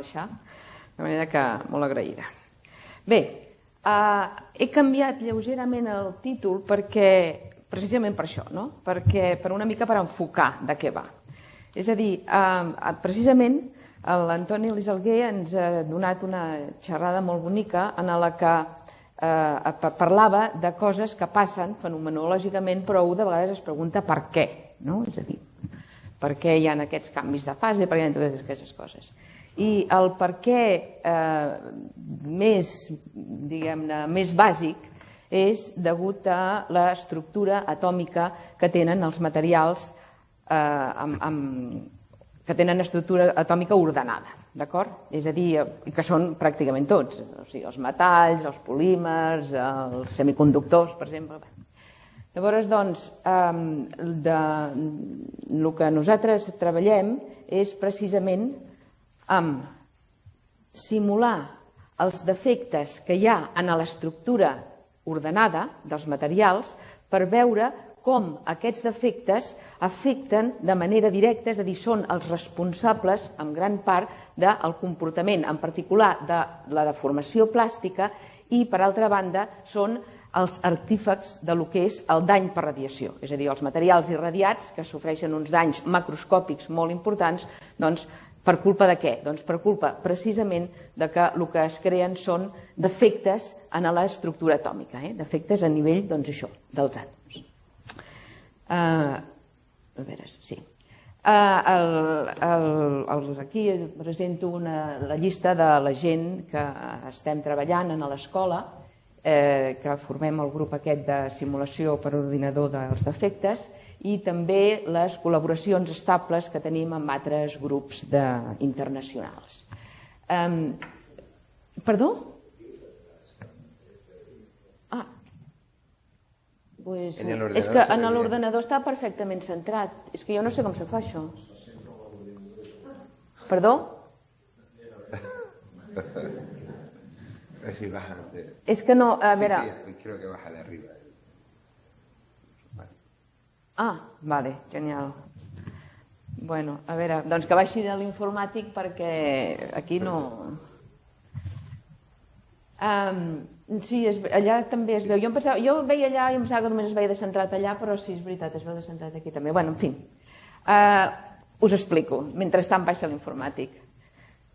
deixar, de manera que molt agraïda. Bé, he canviat lleugerament el títol precisament per això, per una mica per enfocar de què va. És a dir, precisament l'Antoni Lisalguer ens ha donat una xerrada molt bonica en la que parlava de coses que passen fenomenològicament, però de vegades es pregunta per què, és a dir, per què hi ha aquests canvis de fase, per què hi ha totes aquestes coses. I el per què més bàsic és degut a l'estructura atòmica que tenen els materials que tenen estructura atòmica ordenada, d'acord? És a dir, que són pràcticament tots, o sigui, els metalls, els polímers, els semiconductors, per exemple. Llavors, doncs, el que nosaltres treballem és precisament amb simular els defectes que hi ha en l'estructura ordenada dels materials per veure com aquests defectes afecten de manera directa, és a dir, són els responsables, en gran part, del comportament, en particular de la deformació plàstica, i, per altra banda, són els artífex del que és el dany per radiació. És a dir, els materials irradiats, que sofreixen uns danys macroscòpics molt importants, doncs, per culpa de què? Doncs per culpa, precisament, de que el que es creen són defectes en l'estructura atòmica, defectes a nivell, doncs, això, dels àtoms. A veure, sí. Aquí presento la llista de la gent que estem treballant a l'escola, que formem el grup aquest de simulació per ordinador dels defectes, i també les col·laboracions estables que tenim amb altres grups internacionals. Perdó? És que en l'ordenador està perfectament centrat. És que jo no sé com se fa això. Perdó? És que no, a veure... Sí, creo que baja de arriba. Vale, genial. Bueno, a veure, doncs que baixi de l'informàtic perquè aquí no... Sí, allà també es veu. Jo veia allà i em pensava que només es veia descentrat allà, però sí, és veritat, es veu descentrat aquí també. Bueno, en fi, us explico, mentrestant baixa l'informàtic.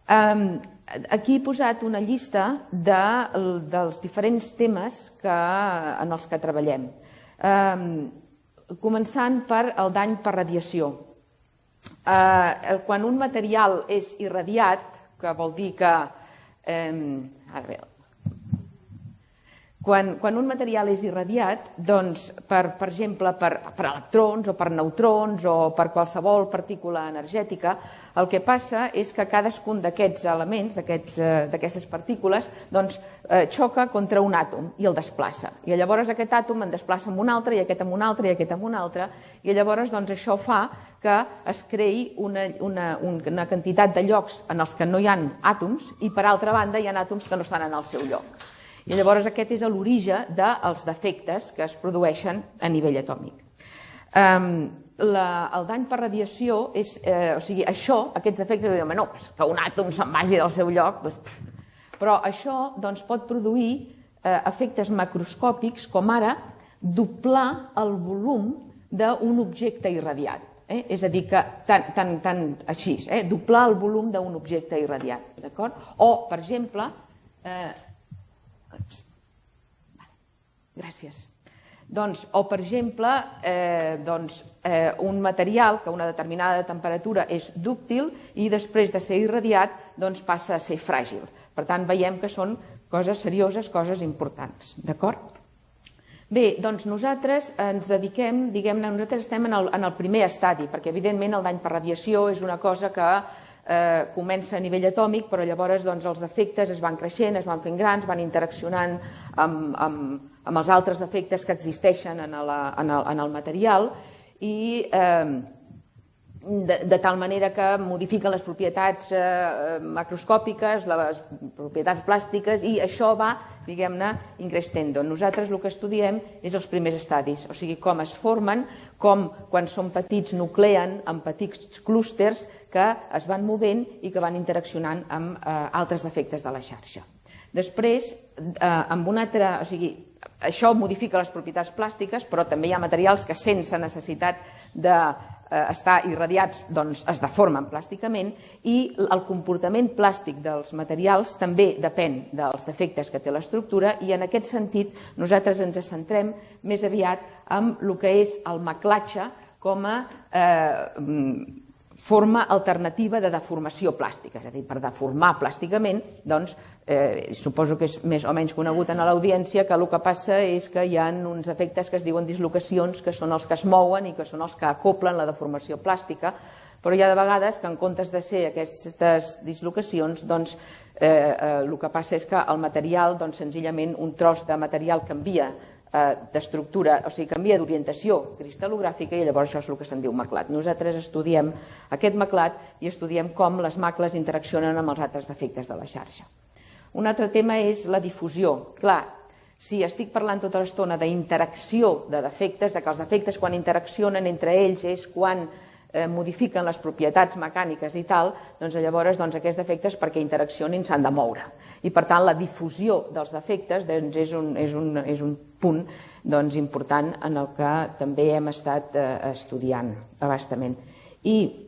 Aquí he posat una llista dels diferents temes en els que treballem. Començant per el dany per radiació. Quan un material és irradiat, que vol dir que... Quan un material és irradiat, doncs, per exemple, per electrons o per neutrons o per qualsevol partícula energètica, el que passa és que cadascun d'aquests elements, d'aquestes partícules, xoca contra un àtom i el desplaça. I llavors aquest àtom en desplaça amb un altre, i aquest amb un altre, i aquest amb un altre, i llavors això fa que es creï una quantitat de llocs en els que no hi ha àtoms i, per altra banda, hi ha àtoms que no estan en el seu lloc. I llavors aquest és l'origen dels defectes que es produeixen a nivell atòmic. El dany per radiació és, o sigui, aquests defectes, no, que un àtom se'n vagi del seu lloc, però això pot produir efectes macroscòpics com ara doblar el volum d'un objecte irradiat. És a dir, que tant així, doblar el volum d'un objecte irradiat, d'acord? O, per exemple, gràcies. O, per exemple, un material que a una determinada temperatura és dúctil i després de ser irradiat passa a ser fràgil. Per tant, veiem que són coses serioses, coses importants. D'acord? Bé, doncs nosaltres ens dediquem, diguem-ne, nosaltres estem en el primer estadi, perquè evidentment el dany per radiació és una cosa que comença a nivell atòmic, però llavors els defectes es van creixent, es van fent grans, van interaccionant amb els altres defectes que existeixen en el material i de tal manera que modifiquen les propietats macroscòpiques, les propietats plàstiques, i això va, diguem-ne, increscendo. Nosaltres el que estudiem és els primers estadis, o sigui, com es formen, com quan són petits nucleen en petits clústers que es van movent i que van interaccionant amb altres efectes de la xarxa. Després, amb un altre, o sigui, això modifica les propietats plàstiques, però també hi ha materials que sense necessitat d'estar irradiats es deformen plàsticament, i el comportament plàstic dels materials també depèn dels defectes que té l'estructura, i en aquest sentit nosaltres ens centrem més aviat en el que és el maclatge com a forma alternativa de deformació plàstica. És a dir, per deformar plàsticament, suposo que és més o menys conegut en l'audiència que el que passa és que hi ha uns efectes que es diuen dislocacions, que són els que es mouen i que són els que acoplen la deformació plàstica, però hi ha de vegades que en comptes de ser aquestes dislocacions, el que passa és que el material, senzillament un tros de material canvia d'estructura, o sigui, canvia d'orientació cristal·logràfica, i llavors això és el que se'n diu maclat. Nosaltres estudiem aquest maclat i estudiem com les macles interaccionen amb els altres defectes de la xarxa. Un altre tema és la difusió. Clar, si estic parlant tota l'estona d'interacció de defectes, de que els defectes quan interaccionen entre ells és quan modifiquen les propietats mecàniques i tal, llavors aquests defectes perquè interaccionin s'han de moure. I per tant la difusió dels defectes és un punt important en el que també hem estat estudiant a bastament. I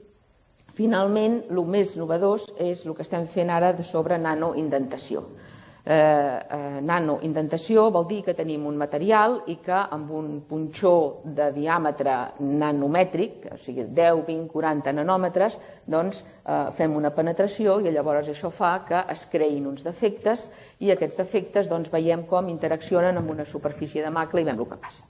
finalment el més novedós és el que estem fent ara sobre nanoindentació. Nanoindentació vol dir que tenim un material i que amb un punxó de diàmetre nanomètric, o sigui 10, 20, 40 nanòmetres, fem una penetració i llavors això fa que es creïn uns defectes, i aquests defectes veiem com interaccionen amb una superfície de macla i veiem el que passa.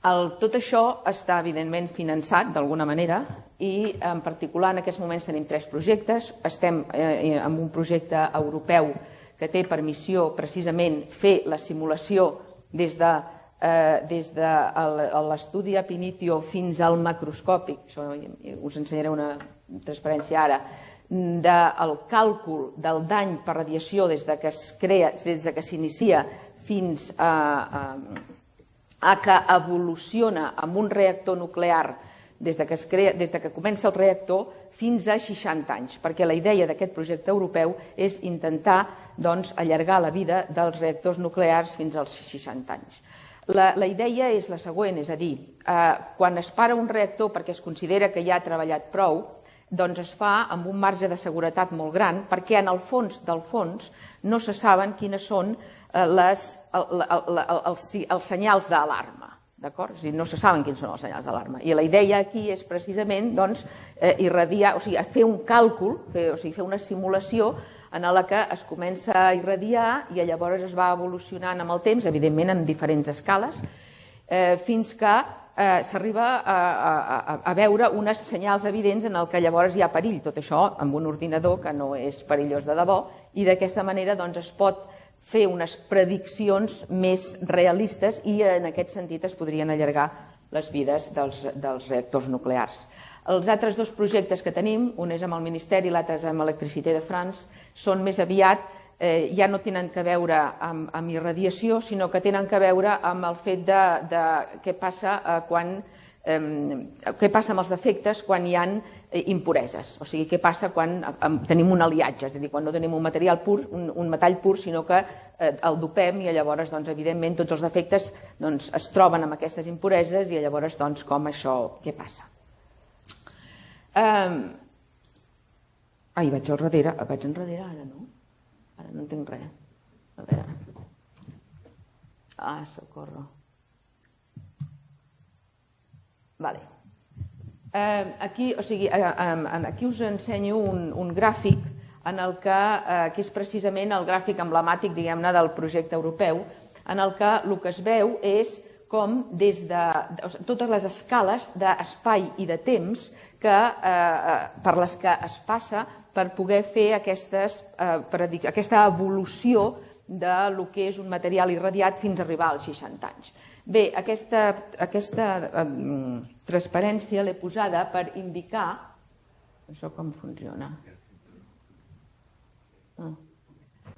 Tot això està evidentment finançat d'alguna manera, i en particular en aquests moments tenim 3 projectes. Estem en un projecte europeu que té per missió precisament fer la simulació des de l'estudi ab initio fins al macroscòpic, això us ensenyaré una transparència ara, del càlcul del dany per radiació des que s'inicia fins a que evoluciona amb un reactor nuclear des que comença el reactor fins a 60 anys, perquè la idea d'aquest projecte europeu és intentar allargar la vida dels reactors nuclears fins als 60 anys. La idea és la següent, és a dir, quan es para un reactor perquè es considera que ja ha treballat prou, es fa amb un marge de seguretat molt gran, perquè en el fons del fons no se saben quines són els senyals d'alarma. No se saben quins són els senyals d'alarma. I la idea aquí és precisament irradiar, o sigui, fer un càlcul, fer una simulació en la que es comença a irradiar i llavors es va evolucionant amb el temps, evidentment en diferents escales, fins que s'arriba a veure uns senyals evidents en què llavors hi ha perill. Tot això amb un ordinador que no és perillós de debò, i d'aquesta manera es pot fer unes prediccions més realistes i en aquest sentit es podrien allargar les vides dels reactors nuclears. Els altres 2 projectes que tenim, un és amb el Ministeri i l'altre és amb Electricité de France, són més aviat, ja no tenen a veure amb irradiació, sinó que tenen a veure amb el fet de què passa amb els defectes quan hi ha impureses, o sigui, què passa quan tenim un aliatge, és a dir, quan no tenim un material pur, un metall pur, sinó que el dopem i llavors, evidentment, tots els defectes es troben amb aquestes impureses i llavors, com això, què passa? Vaig enrere ara, no? Ara no entenc res. A veure. Socorro. Vale. Aquí us ensenyo un gràfic que és precisament el gràfic emblemàtic, diguem-ne, del projecte europeu, en el que es veu és com des de totes les escales d'espai i de temps per les que es passa per poder fer aquesta evolució del que és un material irradiat fins a arribar als 60 anys. Bé, aquesta transparència l'he posada per indicar... Això com funciona?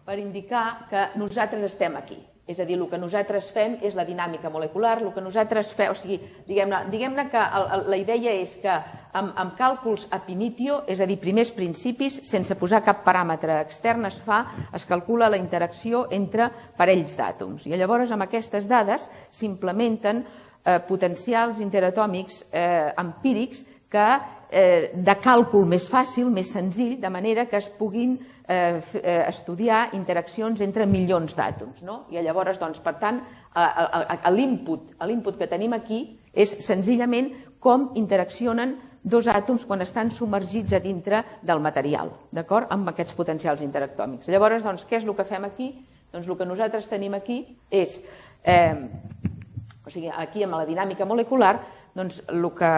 Per indicar que nosaltres estem aquí. És a dir, el que nosaltres fem és la dinàmica molecular, el que nosaltres fem... O sigui, diguem-ne que la idea és que amb càlculs ab initio, és a dir, primers principis, sense posar cap paràmetre extern, es calcula la interacció entre parells d'àtoms. I llavors amb aquestes dades s'implementen potencials interatòmics empírics que de càlcul més fàcil, més senzill, de manera que es puguin estudiar interaccions entre milions d'àtoms. I llavors, per tant, l'input que tenim aquí és senzillament com interaccionen dos àtoms quan estan submergits a dintre del material, d'acord? Amb aquests potencials interactòmics. Llavors, què és el que fem aquí? Doncs el que nosaltres tenim aquí és, o sigui, aquí amb la dinàmica molecular, doncs el que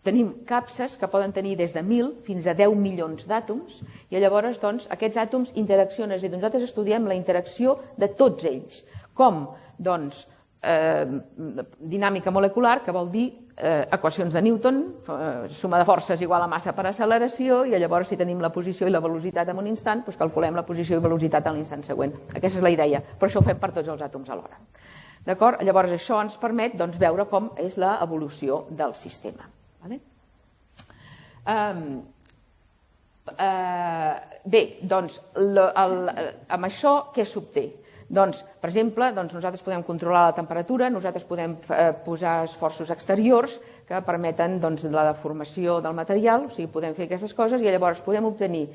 tenim capses que poden tenir des de 1.000 fins a 10 milions d'àtoms i llavors aquests àtoms interaccionen, és a dir, nosaltres estudiem la interacció de tots ells. Com? Doncs dinàmica molecular, que vol dir equacions de Newton, suma de forces igual a massa per acceleració, i llavors si tenim la posició i la velocitat en un instant, doncs calculem la posició i velocitat en l'instant següent. Aquesta és la idea, però això ho fem per tots els àtoms alhora. D'acord? Llavors això ens permet veure com és l'evolució del sistema. Bé, doncs amb això què s'obté? Doncs, per exemple, nosaltres podem controlar la temperatura, nosaltres podem posar esforços exteriors que permeten la deformació del material, o sigui, podem fer aquestes coses i llavors podem obtenir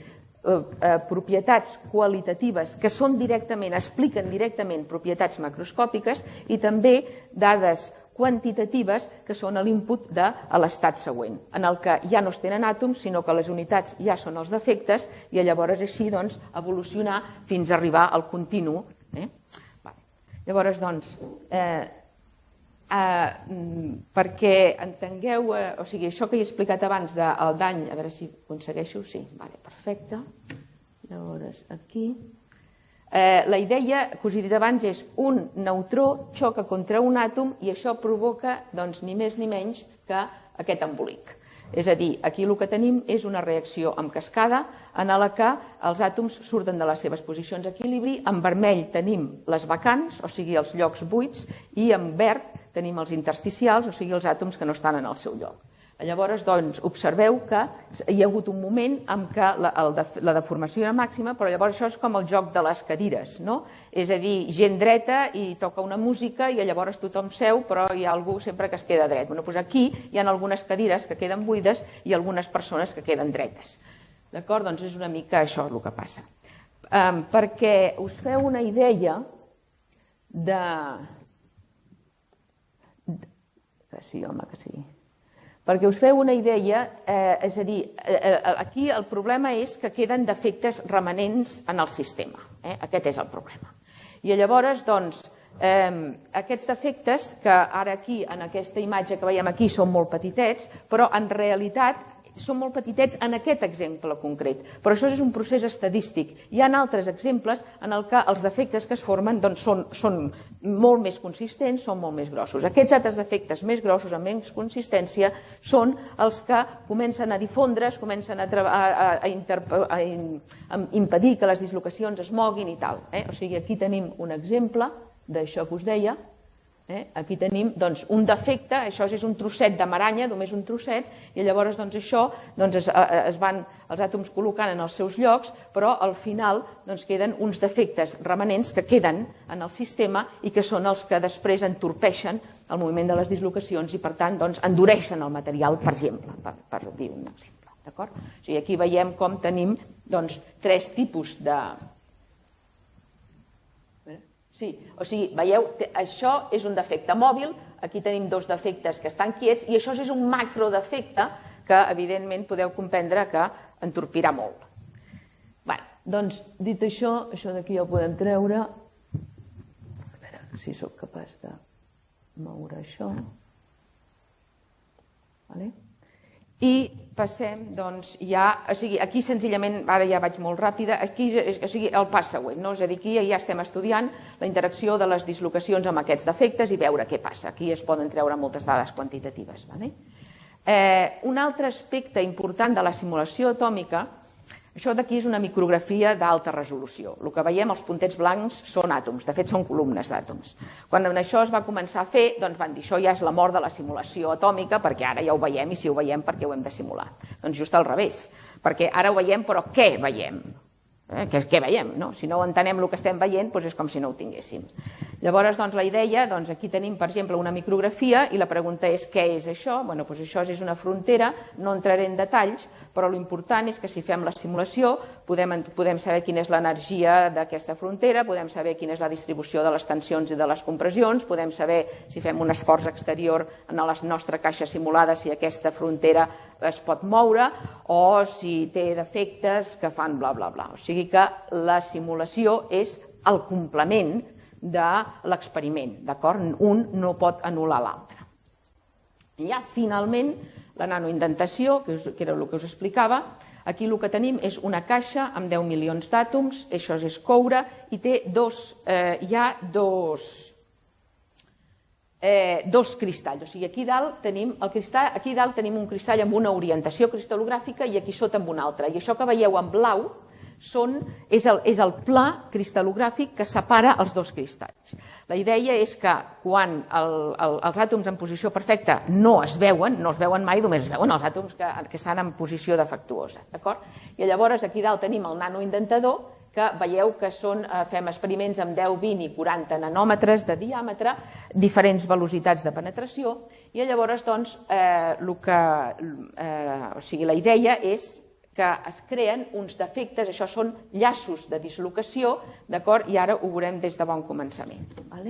propietats qualitatives que expliquen directament propietats macroscòpiques i també dades quantitatives que són l'input de l'estat següent, en el que ja no es tenen àtoms, sinó que les unitats ja són els defectes i llavors així evolucionar fins a arribar al continu. Llavors, perquè entengueu, o sigui, això que he explicat abans del dany, a veure si aconsegueixo, sí, perfecte. Llavors, aquí... La idea que us he dit abans és un neutró xoca contra un àtom i això provoca ni més ni menys que aquest embolic. És a dir, aquí el que tenim és una reacció en cascada en la que els àtoms surten de les seves posicions d'equilibri, en vermell tenim les vacants, o sigui, els llocs buits, i en verd tenim els intersticials, o sigui, els àtoms que no estan en el seu lloc. Llavors, observeu que hi ha hagut un moment en què la deformació era màxima, però llavors això és com el joc de les cadires, no? És a dir, gent dreta i toca una música i llavors tothom seu, però hi ha algú sempre que es queda dret. Aquí hi ha algunes cadires que queden buides i algunes persones que queden dretes. D'acord? Doncs és una mica això el que passa. Perquè us feu una idea de... Que sí, home, que sí. Perquè us feu una idea, és a dir, aquí el problema és que queden defectes remanents en el sistema. Aquest és el problema. I llavors, doncs, aquests defectes, que ara aquí, en aquesta imatge que veiem aquí, són molt petitets, però en realitat són molt petitets en aquest exemple concret. Però això és un procés estadístic. Hi ha altres exemples en què els defectes que es formen són molt més consistents, són molt més grossos. Aquests altres defectes més grossos, amb menys consistència, són els que comencen a difondre's, comencen a impedir que les dislocacions es moguin i tal. O sigui, aquí tenim un exemple d'això que us deia. Aquí tenim un defecte, això és un trosset de maranya, només un trosset, i llavors això es van els àtoms col·locant en els seus llocs, però al final queden uns defectes remanents que queden en el sistema i que són els que després entorpeixen el moviment de les dislocacions i per tant endureixen el material, per exemple, per dir un exemple. Aquí veiem com tenim tres tipus de... Sí, o sigui, veieu, això és un defecte mòbil, aquí tenim dos defectes que estan quiets i això és un macrodefecte que, evidentment, podeu comprendre que entorpirà molt. Bé, doncs, dit això d'aquí ja ho podem treure. A veure si sóc capaç de moure això. I passem, doncs, ja... O sigui, aquí senzillament, ara ja vaig molt ràpida, aquí, o sigui, el pas següent, no? És a dir, aquí ja estem estudiant la interacció de les dislocacions amb aquests defectes i veure què passa. Aquí es poden treure moltes dades quantitatives. Un altre aspecte important de la simulació atòmica, això d'aquí és una micrografia d'alta resolució. El que veiem, els puntets blancs, són àtoms, de fet són columnes d'àtoms. Quan això es va començar a fer, doncs van dir, això ja és la mort de la simulació atòmica, perquè ara ja ho veiem, i si ho veiem, per què ho hem de simular? Doncs just al revés, perquè ara ho veiem, però què veiem? Què veiem? Si no entenem el que estem veient, doncs és com si no ho tinguéssim. Llavors, la idea, aquí tenim, per exemple, una micrografia i la pregunta és què és això? Bé, doncs això és una frontera, no entraré en detalls, però l'important és que si fem la simulació podem saber quina és l'energia d'aquesta frontera, podem saber quina és la distribució de les tensions i de les compressions, podem saber si fem un esforç exterior en la nostra caixa simulada, si aquesta frontera es pot moure o si té defectes que fan bla, bla, bla. O sigui que la simulació és el complement de l'experiment, d'acord? Un no pot anul·lar l'altre. I ja, finalment, la nanoindentació, que era el que us explicava, aquí el que tenim és una caixa amb 10 milions d'àtoms, això és coure, i té hi ha dos cristalls. O sigui, aquí dalt tenim un cristall amb una orientació cristal·logràfica i aquí sota amb un altre. I això que veieu en blau és el pla cristal·logràfic que separa els dos cristalls. La idea és que quan els àtoms en posició perfecta no es veuen mai, només es veuen els àtoms que estan en posició defectuosa. I llavors aquí dalt tenim el nanoindentador, que veieu que fem experiments amb 10, 20 i 40 nanòmetres de diàmetre, diferents velocitats de penetració, i llavors la idea és que es creen uns defectes, això són llaços de dislocació, d'acord? I ara ho veurem des de bon començament. Ara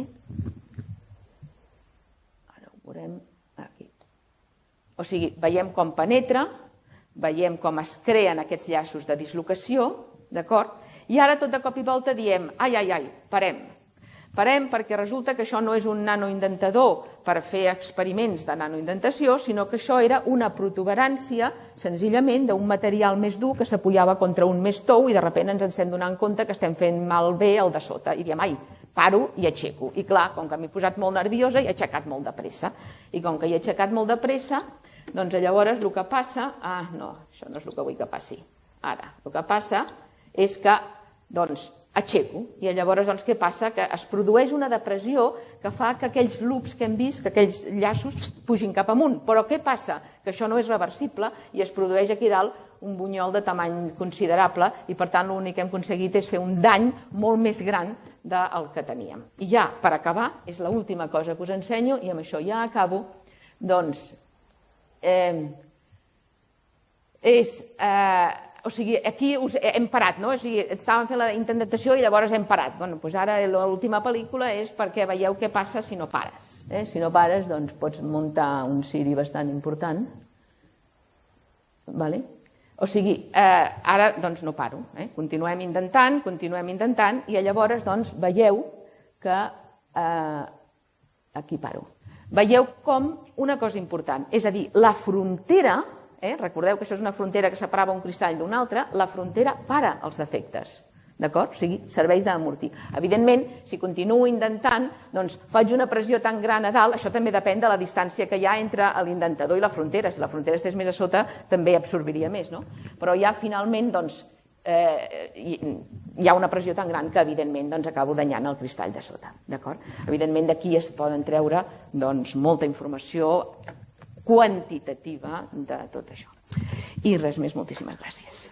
ho veurem aquí. O sigui, veiem com penetra, veiem com es creen aquests llaços de dislocació, d'acord? I ara tot de cop i volta diem, parem. Parem perquè resulta que això no és un nanoindentador per fer experiments de nanoindentació, sinó que això era una protuberància, senzillament, d'un material més dur que s'apoyava contra un més tou i de sobte ens estem donant compte que estem fent malbé el de sota. I diem, paro i aixeco. I clar, com que m'he posat molt nerviosa, he aixecat molt de pressa. I com que he aixecat molt de pressa, doncs llavors el que passa... no, això no és el que vull que passi. Ara, el que passa és que aixeco. I llavors què passa? Que es produeix una depressió que fa que aquells loops que hem vist, que aquells llaços pugin cap amunt. Però què passa? Que això no és reversible i es produeix aquí dalt un bunyol de tamany considerable i per tant l'únic que hem aconseguit és fer un dany molt més gran del que teníem. I ja, per acabar, és l'última cosa que us ensenyo i amb això ja acabo, doncs o sigui, aquí hem parat, no? O sigui, estàvem fent la indentació i llavors hem parat. Bé, doncs ara l'última pel·lícula és perquè veieu què passa si no pares. Si no pares, doncs pots muntar un ciri bastant important. O sigui, ara doncs no paro. Continuem intentant i llavors doncs veieu que aquí paro. Veieu com una cosa important, és a dir, la frontera, recordeu que això és una frontera que separava un cristall d'un altre, la frontera para els defectes, d'acord? O sigui, serveix d'amortir. Evidentment, si continuo intentant, doncs faig una pressió tan gran a dalt, això també depèn de la distància que hi ha entre l'indentador i la frontera. Si la frontera estés més a sota, també absorbiria més, no? Però ja finalment, doncs, hi ha una pressió tan gran que, evidentment, acabo danyant el cristall de sota, d'acord? Evidentment, d'aquí es poden treure molta informació quantitativa de tot això. I res més, moltíssimes gràcies.